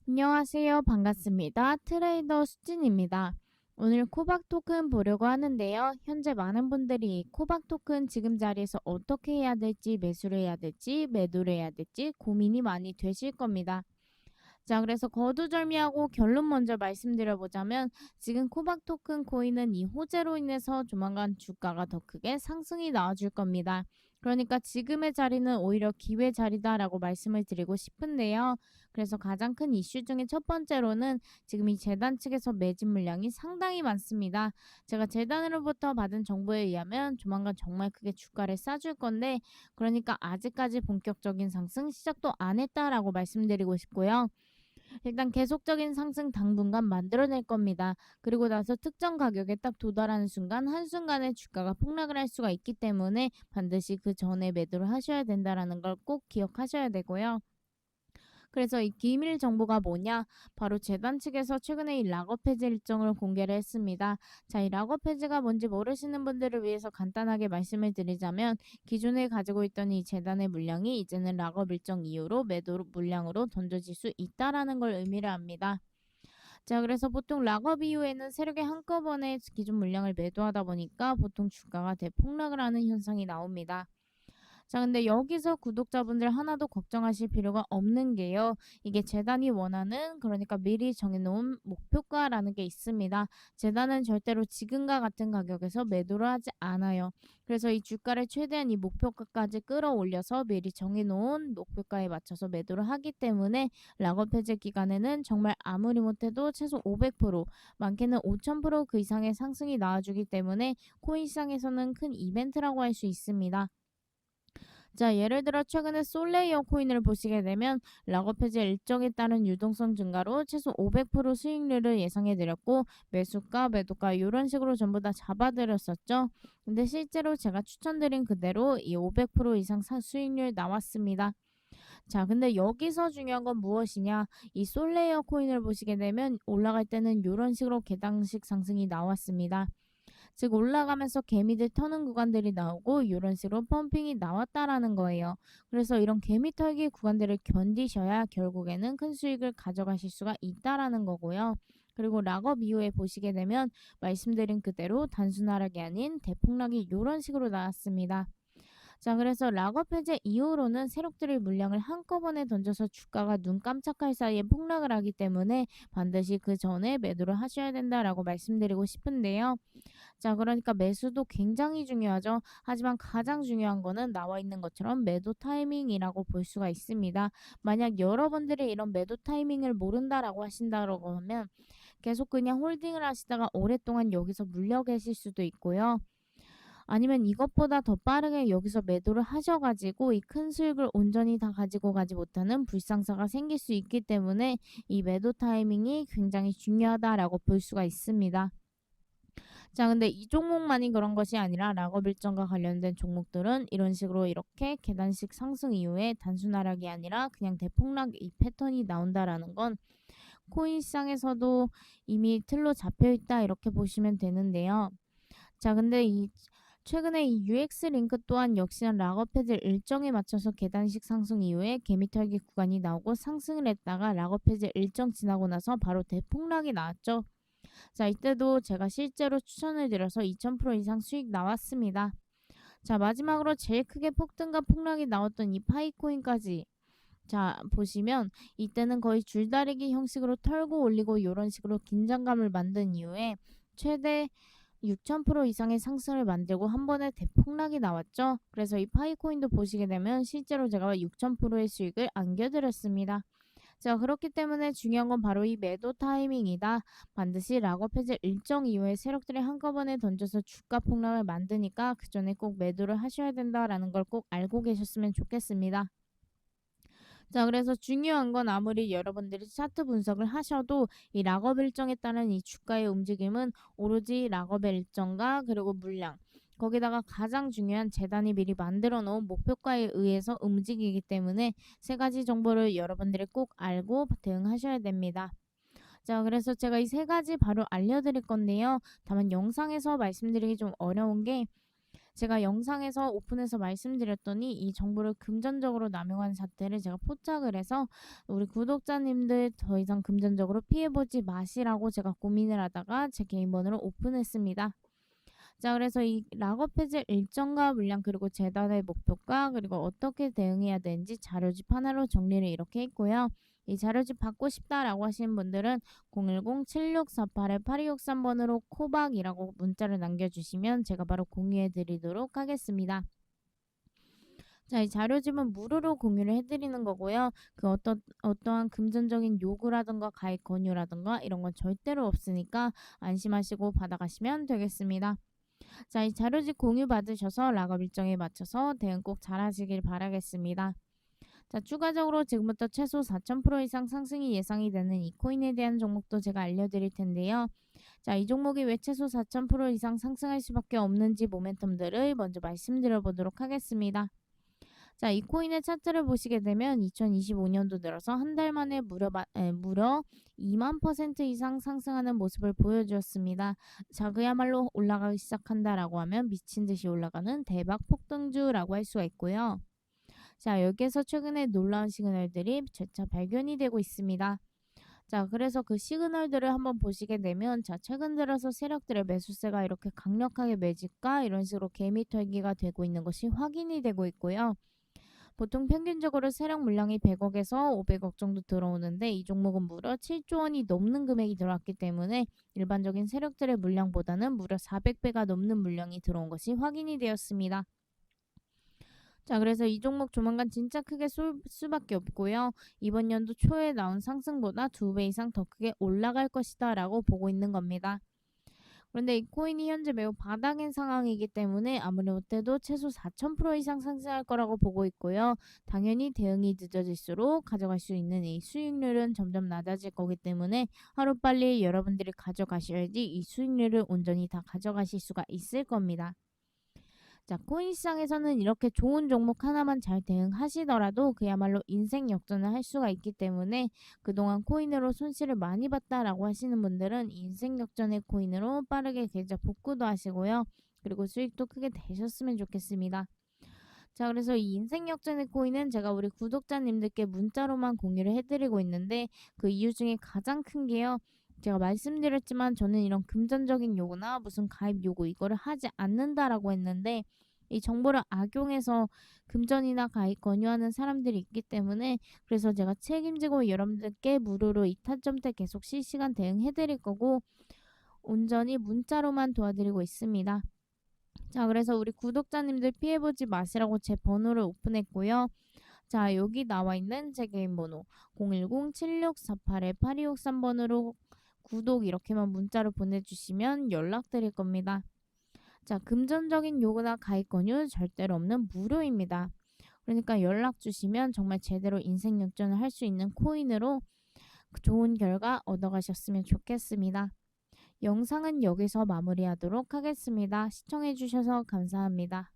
안녕하세요. 반갑습니다. 트레이더 수진입니다. 오늘 코박 토큰 보려고 하는데요. 현재 많은 분들이 코박 토큰 지금 자리에서 어떻게 해야 될지, 매수를 해야 될지, 매도를 해야 될지 고민이 많이 되실 겁니다. 자, 그래서 거두절미하고 결론 먼저 말씀드려보자면 지금 코박 토큰 코인은 이 호재로 인해서 조만간 주가가 더 크게 상승이 나와줄 겁니다. 그러니까 지금의 자리는 오히려 기회 자리다라고 말씀을 드리고 싶은데요. 그래서 가장 큰 이슈 중에 첫 번째로는 지금 이 재단 측에서 매집 물량이 상당히 많습니다. 제가 재단으로부터 받은 정보에 의하면 조만간 정말 크게 주가를 싸줄 건데, 그러니까 아직까지 본격적인 상승 시작도 안 했다라고 말씀드리고 싶고요. 일단 계속적인 상승 당분간 만들어낼 겁니다. 그리고 나서 특정 가격에 딱 도달하는 순간 한순간에 주가가 폭락을 할 수가 있기 때문에 반드시 그 전에 매도를 하셔야 된다는 걸 꼭 기억하셔야 되고요. 그래서 이 기밀 정보가 뭐냐? 바로 재단 측에서 최근에 이 락업 해제 일정을 공개를 했습니다. 자, 이 락업 해제가 뭔지 모르시는 분들을 위해서 간단하게 말씀을 드리자면, 기존에 가지고 있던 이 재단의 물량이 이제는 락업 일정 이후로 매도 물량으로 던져질 수 있다라는 걸 의미를 합니다. 자, 그래서 보통 락업 이후에는 세력이 한꺼번에 기존 물량을 매도하다 보니까 보통 주가가 대폭락을 하는 현상이 나옵니다. 자, 근데 여기서 구독자분들 하나도 걱정하실 필요가 없는 게요. 이게 재단이 원하는, 그러니까 미리 정해놓은 목표가라는 게 있습니다. 재단은 절대로 지금과 같은 가격에서 매도를 하지 않아요. 그래서 이 주가를 최대한 이 목표가까지 끌어올려서 미리 정해놓은 목표가에 맞춰서 매도를 하기 때문에 락업 해제 기간에는 정말 아무리 못해도 최소 500%, 많게는 5000%그 이상의 상승이 나와주기 때문에 코인 시장에서는 큰 이벤트라고 할 수 있습니다. 자, 예를 들어 최근에 솔레이어 코인을 보시게 되면 락업 해제 일정에 따른 유동성 증가로 최소 500% 수익률을 예상해 드렸고, 매수가, 매도가 이런 식으로 전부 다 잡아드렸었죠. 근데 실제로 제가 추천드린 그대로 이 500% 이상 수익률 나왔습니다. 자, 근데 여기서 중요한 건 무엇이냐? 이 솔레이어 코인을 보시게 되면 올라갈 때는 이런 식으로 계단식 상승이 나왔습니다. 즉 올라가면서 개미들 터는 구간들이 나오고 이런 식으로 펌핑이 나왔다라는 거예요. 그래서 이런 개미 털기 구간들을 견디셔야 결국에는 큰 수익을 가져가실 수가 있다라는 거고요. 그리고 락업 이후에 보시게 되면 말씀드린 그대로 단순 하락이 아닌 대폭락이 이런 식으로 나왔습니다. 자, 그래서 락업 해제 이후로는 세력들의 물량을 한꺼번에 던져서 주가가 눈 깜짝할 사이에 폭락을 하기 때문에 반드시 그 전에 매도를 하셔야 된다라고 말씀드리고 싶은데요. 자, 그러니까 매수도 굉장히 중요하죠. 하지만 가장 중요한 거는 나와 있는 것처럼 매도 타이밍이라고 볼 수가 있습니다. 만약 여러분들이 이런 매도 타이밍을 모른다라고 하신다고 하면 계속 그냥 홀딩을 하시다가 오랫동안 여기서 물려 계실 수도 있고요. 아니면 이것보다 더 빠르게 여기서 매도를 하셔가지고 이 큰 수익을 온전히 다 가지고 가지 못하는 불상사가 생길 수 있기 때문에 이 매도 타이밍이 굉장히 중요하다라고 볼 수가 있습니다. 자, 근데 이 종목만이 그런 것이 아니라 락업 일정과 관련된 종목들은 이런 식으로 이렇게 계단식 상승 이후에 단순 하락이 아니라 그냥 대폭락 이 패턴이 나온다라는 건 코인 시장에서도 이미 틀로 잡혀 있다 이렇게 보시면 되는데요. 자, 근데 이 최근에 이 UX 링크 또한 역시나 락업 해제 일정에 맞춰서 계단식 상승 이후에 개미털기 구간이 나오고 상승을 했다가 락업 해제 일정 지나고 나서 바로 대폭락이 나왔죠. 자, 이때도 제가 실제로 추천을 드려서 2000% 이상 수익 나왔습니다. 자, 마지막으로 제일 크게 폭등과 폭락이 나왔던 이 파이코인까지 자, 보시면 이때는 거의 줄다리기 형식으로 털고 올리고 이런 식으로 긴장감을 만든 이후에 최대 6000% 이상의 상승을 만들고 한 번에 대폭락이 나왔죠. 그래서 이 파이코인도 보시게 되면 실제로 제가 6000%의 수익을 안겨드렸습니다. 자, 그렇기 때문에 중요한 건 바로 이 매도 타이밍이다. 반드시 락업 해제 일정 이후에 세력들이 한꺼번에 던져서 주가 폭락을 만드니까 그 전에 꼭 매도를 하셔야 된다라는 걸 꼭 알고 계셨으면 좋겠습니다. 자, 그래서 중요한 건 아무리 여러분들이 차트 분석을 하셔도 이 락업 일정에 따른 이 주가의 움직임은 오로지 락업의 일정과 그리고 물량, 거기다가 가장 중요한 재단이 미리 만들어 놓은 목표가에 의해서 움직이기 때문에 세 가지 정보를 여러분들이 꼭 알고 대응하셔야 됩니다. 자, 그래서 제가 이 세 가지 바로 알려드릴 건데요. 다만 영상에서 말씀드리기 좀 어려운 게 제가 영상에서 오픈해서 말씀드렸더니 이 정보를 금전적으로 남용하는 사태를 제가 포착을 해서 우리 구독자님들 더 이상 금전적으로 피해보지 마시라고 제가 고민을 하다가 제 개인 번호를 오픈했습니다. 자, 그래서 이 락업 해제 일정과 물량 그리고 재단의 목표가 그리고 어떻게 대응해야 되는지 자료집 하나로 정리를 이렇게 했고요. 이 자료집 받고 싶다라고 하시는 분들은 010-7648-8263번으로 코박이라고 문자를 남겨주시면 제가 바로 공유해 드리도록 하겠습니다. 자, 이 자료집은 무료로 공유를 해드리는 거고요. 그 어떠한 금전적인 요구라든가 가입 권유라든가 이런 건 절대로 없으니까 안심하시고 받아가시면 되겠습니다. 자, 이 자료집 공유 받으셔서 락업 일정에 맞춰서 대응 꼭 잘하시길 바라겠습니다. 자, 추가적으로 지금부터 최소 4,000% 이상 상승이 예상이 되는 이 코인에 대한 종목도 제가 알려드릴 텐데요. 자, 이 종목이 왜 최소 4,000% 이상 상승할 수밖에 없는지 모멘텀들을 먼저 말씀드려 보도록 하겠습니다. 자, 이 코인의 차트를 보시게 되면 2025년도 들어서 한 달 만에 무려 2만% 이상 상승하는 모습을 보여주었습니다. 자, 그야말로 올라가기 시작한다라고 하면 미친 듯이 올라가는 대박 폭등주라고 할 수가 있고요. 자, 여기에서 최근에 놀라운 시그널들이 재차 발견이 되고 있습니다. 자, 그래서 그 시그널들을 한번 보시게 되면 자, 최근 들어서 세력들의 매수세가 이렇게 강력하게 매집과 이런 식으로 개미 털기가 되고 있는 것이 확인이 되고 있고요. 보통 평균적으로 세력 물량이 100억에서 500억 정도 들어오는데 이 종목은 무려 7조 원이 넘는 금액이 들어왔기 때문에 일반적인 세력들의 물량보다는 무려 400배가 넘는 물량이 들어온 것이 확인이 되었습니다. 자, 그래서 이 종목 조만간 진짜 크게 쏠 수밖에 없고요. 이번 연도 초에 나온 상승보다 2배 이상 더 크게 올라갈 것이다 라고 보고 있는 겁니다. 그런데 이 코인이 현재 매우 바닥인 상황이기 때문에 아무리 못해도 최소 4,000% 이상 상승할 거라고 보고 있고요. 당연히 대응이 늦어질수록 가져갈 수 있는 이 수익률은 점점 낮아질 거기 때문에 하루빨리 여러분들이 가져가셔야지 이 수익률을 온전히 다 가져가실 수가 있을 겁니다. 자, 코인 시장에서는 이렇게 좋은 종목 하나만 잘 대응하시더라도 그야말로 인생 역전을 할 수가 있기 때문에 그동안 코인으로 손실을 많이 봤다라고 하시는 분들은 인생 역전의 코인으로 빠르게 계좌 복구도 하시고요. 그리고 수익도 크게 되셨으면 좋겠습니다. 자, 그래서 이 인생 역전의 코인은 제가 우리 구독자님들께 문자로만 공유를 해드리고 있는데 그 이유 중에 가장 큰 게요. 제가 말씀드렸지만 저는 이런 금전적인 요구나 무슨 가입 요구 이거를 하지 않는다라고 했는데 이 정보를 악용해서 금전이나 가입 권유하는 사람들이 있기 때문에 그래서 제가 책임지고 여러분들께 무료로 이타점 때 계속 실시간 대응해 드릴 거고 온전히 문자로만 도와드리고 있습니다. 자, 그래서 우리 구독자님들 피해보지 마시라고 제 번호를 오픈했고요. 자, 여기 나와 있는 제 개인 번호 010-7648-8263번으로 구독 이렇게만 문자로 보내주시면 연락드릴 겁니다. 자, 금전적인 요구나 가입 권유 절대로 없는 무료입니다. 그러니까 연락 주시면 정말 제대로 인생 역전을 할 수 있는 코인으로 좋은 결과 얻어가셨으면 좋겠습니다. 영상은 여기서 마무리하도록 하겠습니다. 시청해주셔서 감사합니다.